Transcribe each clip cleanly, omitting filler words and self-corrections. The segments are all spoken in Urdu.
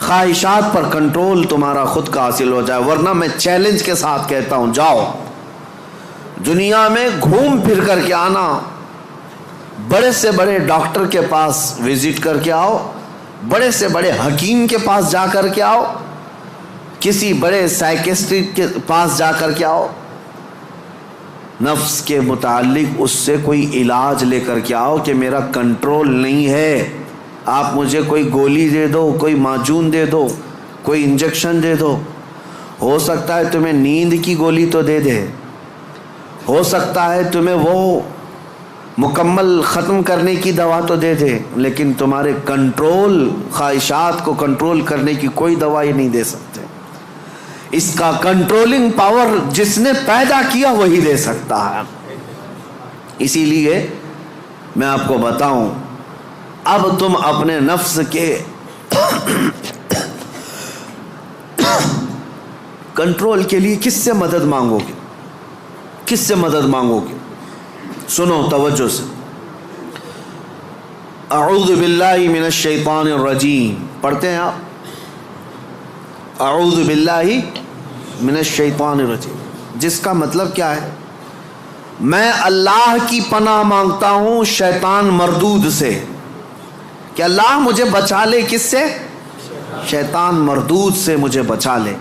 خواہشات پر کنٹرول تمہارا خود کا حاصل ہو جائے. ورنہ میں چیلنج کے ساتھ کہتا ہوں، جاؤ دنیا میں گھوم پھر کر کے آنا، بڑے سے بڑے ڈاکٹر کے پاس وزٹ کر کے آؤ، بڑے سے بڑے حکیم کے پاس جا کر کے آؤ، کسی بڑے سائیکسٹرسٹ کے پاس جا کر کے آؤ، نفس کے متعلق اس سے کوئی علاج لے کر کے آؤ کہ میرا کنٹرول نہیں ہے. آپ مجھے کوئی گولی دے دو، کوئی معجون دے دو، کوئی انجیکشن دے دو. ہو سکتا ہے تمہیں نیند کی گولی تو دے دے، ہو سکتا ہے تمہیں وہ مکمل ختم کرنے کی دوا تو دے دے، لیکن تمہارے کنٹرول، خواہشات کو کنٹرول کرنے کی کوئی دوا یہ نہیں دے سکتے. اس کا کنٹرولنگ پاور جس نے پیدا کیا وہی دے سکتا ہے. اسی لیے میں آپ کو بتاؤں، اب تم اپنے نفس کے کنٹرول کے لیے کس سے مدد مانگو گے؟ کس سے مدد مانگو گے؟ سنو توجہ سے. اعوذ باللہ من الشیطان الرجیم پڑھتے ہیں آپ؟ اعوذ باللہ من الشیطان الرجیم، جس کا مطلب کیا ہے؟ میں اللہ کی پناہ مانگتا ہوں شیطان مردود سے، کہ اللہ مجھے بچا لے. کس سے؟ شیطان مردود سے مجھے بچا لے.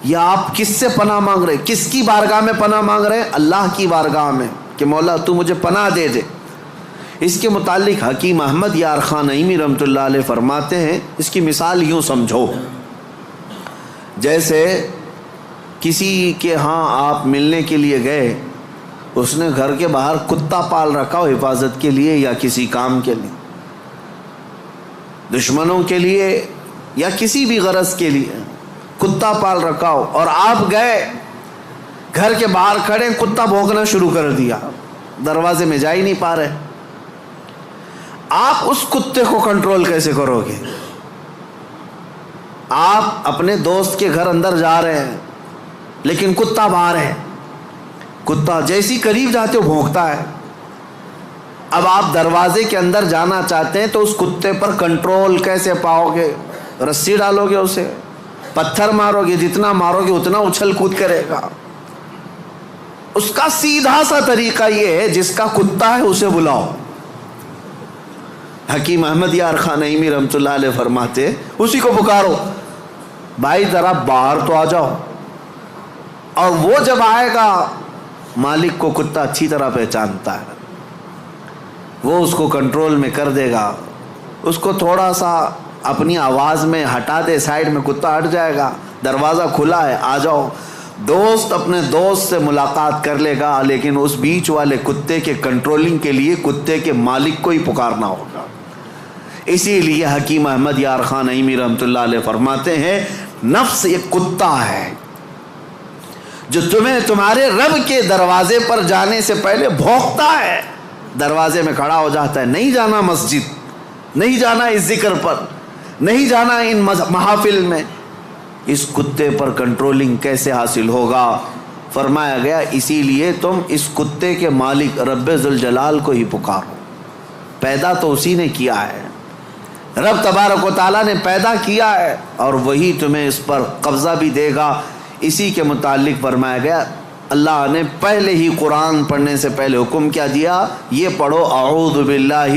یا آپ کس سے پناہ مانگ رہے؟ کس کی بارگاہ میں پناہ مانگ رہے ہیں؟ اللہ کی بارگاہ میں، کہ مولا تو مجھے پناہ دے دے. اس کے متعلق حکیم احمد یار خان نعیمی رحمۃ اللہ علیہ فرماتے ہیں، اس کی مثال یوں سمجھو، جیسے کسی کے ہاں آپ ملنے کے لیے گئے، اس نے گھر کے باہر کتا پال رکھا ہو حفاظت کے لیے یا کسی کام کے لیے، دشمنوں کے لیے یا کسی بھی غرض کے لیے کتا پال رکھا ہو، اور آپ گئے گھر کے باہر کھڑے، کتا بھونکنا شروع کر دیا، دروازے میں جا ہی نہیں پا رہے. آپ اس کتے کو کنٹرول کیسے کرو گے؟ آپ اپنے دوست کے گھر اندر جا رہے ہیں لیکن کتا باہر ہے، کتا جیسی قریب جاتے ہو بھونکتا ہے. اب آپ دروازے کے اندر جانا چاہتے ہیں تو اس کتے پر کنٹرول کیسے پاؤ گے؟ رسی ڈالو گے، اسے پتھر مارو گے، جتنا مارو گے اتنا اچھل کود کرے گا. اس کا سیدھا سا طریقہ یہ ہے، جس کا کتا ہے اسے بلاؤ. حکیم احمد یار خان نعیمی رحمۃ اللہ علیہ فرماتے اسی کو پکارو، بھائی ذرا باہر تو آ جاؤ. اور وہ جب آئے گا، مالک کو کتا اچھی طرح پہچانتا ہے، وہ اس کو کنٹرول میں کر دے گا. اس کو تھوڑا سا اپنی آواز میں ہٹا دے، سائڈ میں، کتا ہٹ جائے گا، دروازہ کھلا ہے، آ جاؤ. دوست اپنے دوست سے ملاقات کر لے گا، لیکن اس بیچ والے کتے کے کنٹرولنگ کے لیے کتے کے مالک کو ہی پکارنا ہوگا. اسی لیے حکیم احمد یار خان نعیمی رحمۃ اللہ علیہ فرماتے ہیں، نفس ایک کتا ہے جو تمہیں تمہارے رب کے دروازے پر جانے سے پہلے بھونکتا ہے، دروازے میں کھڑا ہو جاتا ہے، نہیں جانا مسجد، نہیں جانا اس ذکر پر، نہیں جانا ان محافل میں. اس کتے پر کنٹرولنگ کیسے حاصل ہوگا؟ فرمایا گیا اسی لیے تم اس کتے کے مالک رب ذوالجلال کو ہی پکارو. پیدا تو اسی نے کیا ہے، رب تبارک و تعالیٰ نے پیدا کیا ہے، اور وہی تمہیں اس پر قبضہ بھی دے گا. اسی کے متعلق فرمایا گیا، اللہ نے پہلے ہی قرآن پڑھنے سے پہلے حکم کیا دیا، یہ پڑھو اعوذ باللہ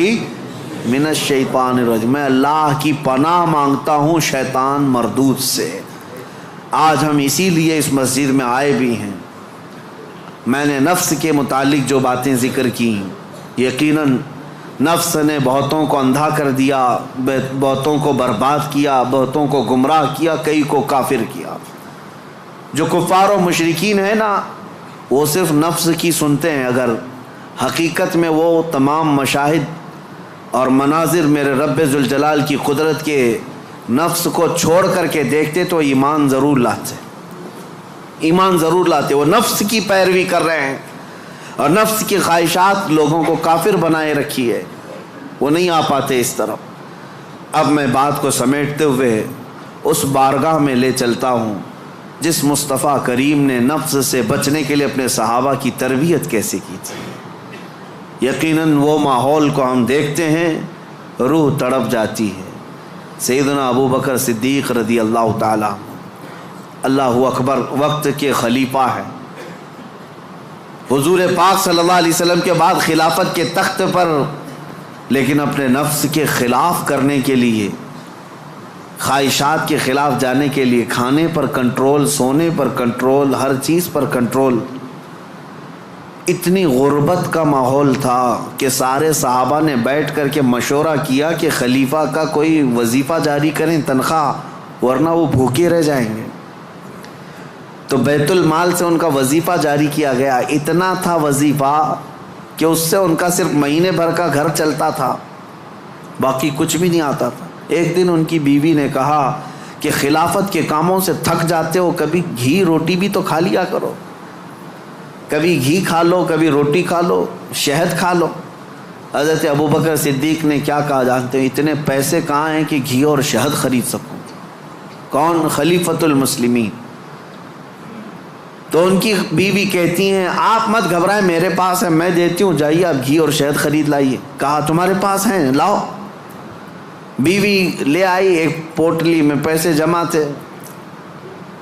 من الشیطان الرجیم، میں اللہ کی پناہ مانگتا ہوں شیطان مردود سے. آج ہم اسی لیے اس مسجد میں آئے بھی ہیں. میں نے نفس کے متعلق جو باتیں ذکر کی، یقیناً نفس نے بہتوں کو اندھا کر دیا، بہتوں کو برباد کیا، بہتوں کو گمراہ کیا، کئی کو کافر کیا. جو کفار و مشرکین ہیں نا، وہ صرف نفس کی سنتے ہیں، اگر حقیقت میں وہ تمام مشاہد اور مناظر میرے رب ذوالجلال کی قدرت کے نفس کو چھوڑ کر کے دیکھتے تو ایمان ضرور لاتے، ایمان ضرور لاتے. وہ نفس کی پیروی کر رہے ہیں اور نفس کی خواہشات لوگوں کو کافر بنائے رکھی ہے، وہ نہیں آ پاتے اس طرف. اب میں بات کو سمیٹتے ہوئے اس بارگاہ میں لے چلتا ہوں جس مصطفیٰ کریم نے نفس سے بچنے کے لیے اپنے صحابہ کی تربیت کیسے کی تھی. یقیناً وہ ماحول کو ہم دیکھتے ہیں، روح تڑپ جاتی ہے. سیدنا ابو بکر صدیق رضی اللہ تعالیٰ اللہ اکبر وقت کے خلیفہ ہیں. حضور پاک صلی اللہ علیہ وسلم کے بعد خلافت کے تخت پر، لیکن اپنے نفس کے خلاف کرنے کے لیے، خواہشات کے خلاف جانے کے لیے، کھانے پر کنٹرول، سونے پر کنٹرول، ہر چیز پر کنٹرول. اتنی غربت کا ماحول تھا کہ سارے صحابہ نے بیٹھ کر کے مشورہ کیا کہ خلیفہ کا کوئی وظیفہ جاری کریں، تنخواہ، ورنہ وہ بھوکے رہ جائیں گے. تو بیت المال سے ان کا وظیفہ جاری کیا گیا. اتنا تھا وظیفہ کہ اس سے ان کا صرف مہینے بھر کا گھر چلتا تھا، باقی کچھ بھی نہیں آتا تھا. ایک دن ان کی بیوی نے کہا کہ خلافت کے کاموں سے تھک جاتے ہو، کبھی گھی روٹی بھی تو کھا لیا کرو، کبھی گھی کھا لو، کبھی روٹی کھا لو، شہد کھا لو. حضرت ابو بکر صدیق نے کیا کہا جانتے ہیں؟ اتنے پیسے کہاں ہیں کہ گھی اور شہد خرید سکوں؟ کون؟ خلیفۃ المسلمین. تو ان کی بیوی کہتی ہیں آپ مت گھبرائیں، میرے پاس ہے، میں دیتی ہوں، جائیے آپ گھی اور شہد خرید لائیے. کہا تمہارے پاس ہیں، لاؤ. بیوی لے آئی، ایک پوٹلی میں پیسے جمع تھے.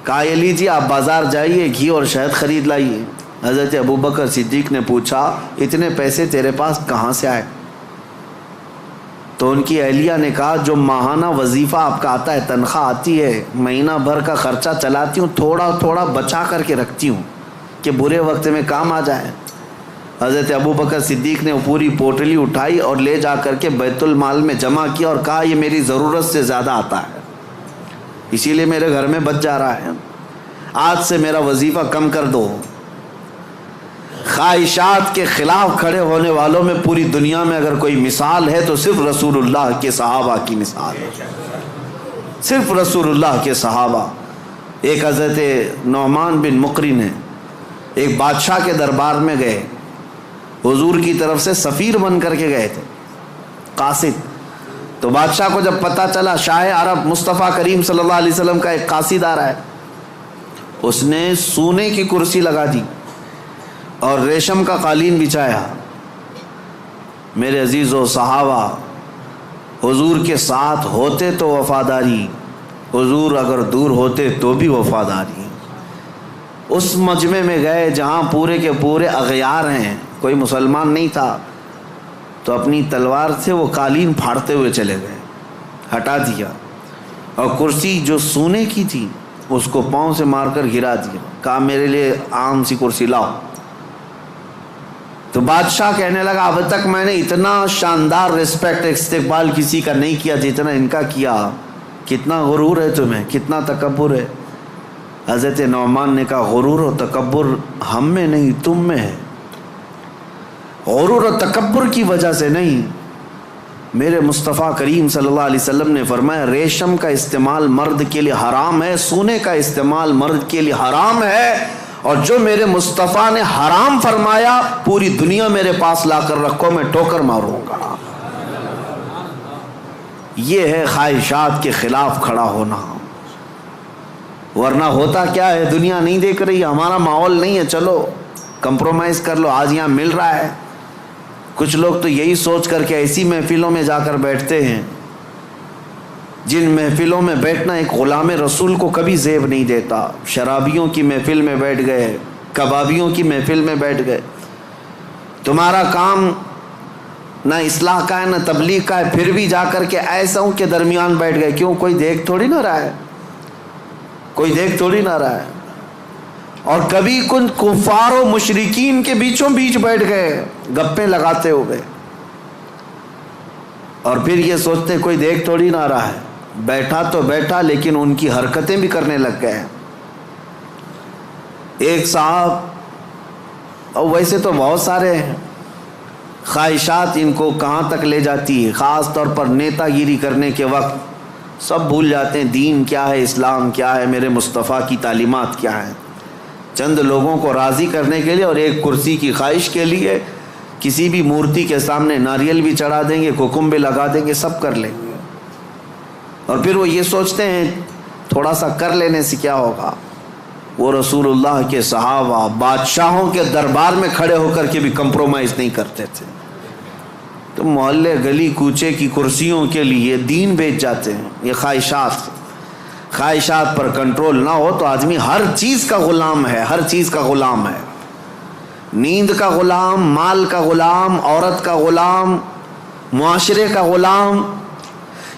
کہا یہ لیجیے، آپ بازار جائیے، گھی اور شہد خرید لائیے. حضرت ابو بکر صدیق نے پوچھا اتنے پیسے تیرے پاس کہاں سے آئے؟ تو ان کی اہلیہ نے کہا جو ماہانہ وظیفہ آپ کا آتا ہے، تنخواہ آتی ہے، مہینہ بھر کا خرچہ چلاتی ہوں، تھوڑا تھوڑا بچا کر کے رکھتی ہوں کہ برے وقت میں کام آ جائے. حضرت ابو بکر صدیق نے پوری پوٹلی اٹھائی اور لے جا کر کے بیت المال میں جمع کیا اور کہا یہ میری ضرورت سے زیادہ آتا ہے، اسی لیے میرے گھر میں بچ جا رہا ہے، آج سے میرا وظیفہ کم کر دو. خواہشات کے خلاف کھڑے ہونے والوں میں پوری دنیا میں اگر کوئی مثال ہے تو صرف رسول اللہ کے صحابہ کی مثال ہے، صرف رسول اللہ کے صحابہ. ایک حضرت نعمان بن مقرن ہے، ایک بادشاہ کے دربار میں گئے، حضور کی طرف سے سفیر بن کر کے گئے تھے، قاصد. تو بادشاہ کو جب پتہ چلا شاہ عرب مصطفیٰ کریم صلی اللہ علیہ وسلم کا ایک قاصد آ رہا ہے، اس نے سونے کی کرسی لگا دی اور ریشم کا قالین بچھایا. میرے عزیزو صحابہ، حضور کے ساتھ ہوتے تو وفاداری، حضور اگر دور ہوتے تو بھی وفاداری. اس مجمع میں گئے جہاں پورے کے پورے اغیار ہیں، کوئی مسلمان نہیں تھا، تو اپنی تلوار سے وہ قالین پھاڑتے ہوئے چلے گئے، ہٹا دیا، اور کرسی جو سونے کی تھی اس کو پاؤں سے مار کر گرا دیا. کہا میرے لیے عام سی کرسی لاؤ. تو بادشاہ کہنے لگا اب تک میں نے اتنا شاندار رسپیکٹ استقبال کسی کا نہیں کیا جتنا ان کا کیا، کتنا غرور ہے تمہیں، کتنا تکبر ہے. حضرت نعمان نے کہا غرور و تکبر ہم میں نہیں تم میں ہے، غرور و تکبر کی وجہ سے نہیں. میرے مصطفیٰ کریم صلی اللہ علیہ وسلم نے فرمایا ریشم کا استعمال مرد کے لیے حرام ہے، سونے کا استعمال مرد کے لیے حرام ہے، اور جو میرے مصطفیٰ نے حرام فرمایا پوری دنیا میرے پاس لا کر رکھو، میں ٹھوکر ماروں گا. یہ ہے خواہشات کے خلاف کھڑا ہونا. ورنہ ہوتا کیا ہے، دنیا نہیں دیکھ رہی، ہمارا ماحول نہیں ہے، چلو کمپرومائز کر لو، آج یہاں مل رہا ہے. کچھ لوگ تو یہی سوچ کر کے ایسی محفلوں میں جا کر بیٹھتے ہیں جن محفلوں میں بیٹھنا ایک غلام رسول کو کبھی زیب نہیں دیتا. شرابیوں کی محفل میں بیٹھ گئے، کبابیوں کی محفل میں بیٹھ گئے. تمہارا کام نہ اصلاح کا ہے نہ تبلیغ کا ہے، پھر بھی جا کر کے ایساوں کے درمیان بیٹھ گئے. کیوں؟ کوئی دیکھ تھوڑی نہ رہا ہے، کوئی دیکھ تھوڑی نہ رہا ہے. اور کبھی کن کفار و مشرکین کے بیچوں بیچ بیٹھ گئے گپیں لگاتے ہوئے، اور پھر یہ سوچتے کوئی دیکھ تھوڑی نہ رہا ہے. بیٹھا تو بیٹھا لیکن ان کی حرکتیں بھی کرنے لگ گئے. ایک صاحب، اور ویسے تو بہت سارے ہیں، خواہشات ان کو کہاں تک لے جاتی ہے. خاص طور پر نیتا گیری کرنے کے وقت سب بھول جاتے ہیں دین کیا ہے، اسلام کیا ہے، میرے مصطفیٰ کی تعلیمات کیا ہیں. چند لوگوں کو راضی کرنے کے لیے اور ایک کرسی کی خواہش کے لیے کسی بھی مورتی کے سامنے ناریل بھی چڑھا دیں گے، کوکم بھی لگا دیں گے، سب کر لیں گے. اور پھر وہ یہ سوچتے ہیں تھوڑا سا کر لینے سے کیا ہوگا. وہ رسول اللہ کے صحابہ بادشاہوں کے دربار میں کھڑے ہو کر کے بھی کمپرومائز نہیں کرتے تھے. تم محلے گلی کوچے کی کرسیوں کے لیے دین بیچ جاتے ہیں. یہ خواہشات پر کنٹرول نہ ہو تو آدمی ہر چیز کا غلام ہے، ہر چیز کا غلام ہے. نیند کا غلام، مال کا غلام، عورت کا غلام، معاشرے کا غلام.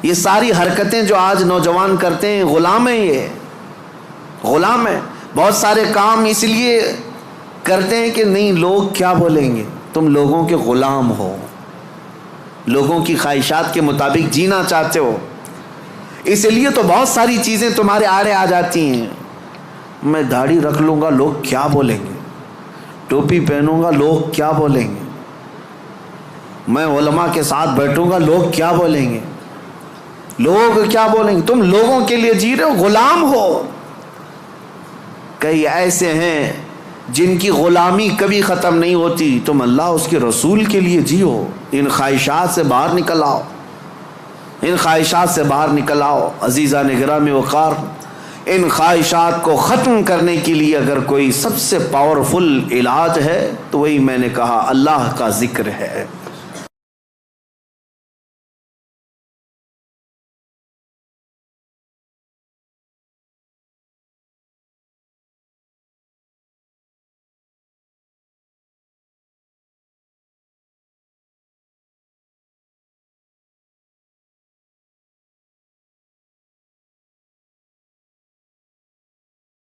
یہ ساری حرکتیں جو آج نوجوان کرتے ہیں غلام ہیں، یہ غلام ہیں. بہت سارے کام اس لیے کرتے ہیں کہ نہیں لوگ کیا بولیں گے. تم لوگوں کے غلام ہو، لوگوں کی خواہشات کے مطابق جینا چاہتے ہو، اس لیے تو بہت ساری چیزیں تمہارے آڑے آ جاتی ہیں. میں داڑھی رکھ لوں گا لوگ کیا بولیں گے، ٹوپی پہنوں گا لوگ کیا بولیں گے، میں علماء کے ساتھ بیٹھوں گا لوگ کیا بولیں گے، لوگ کیا بولیں گے. تم لوگوں کے لیے جی رہے ہو، غلام ہو. کئی ایسے ہیں جن کی غلامی کبھی ختم نہیں ہوتی. تم اللہ اس کے رسول کے لیے جیو. ان خواہشات سے باہر نکل آؤ، ان خواہشات سے باہر نکل آؤ. عزیزان گرامی وقار، ان خواہشات کو ختم کرنے کے لیے اگر کوئی سب سے پاورفل علاج ہے تو وہی میں نے کہا، اللہ کا ذکر ہے.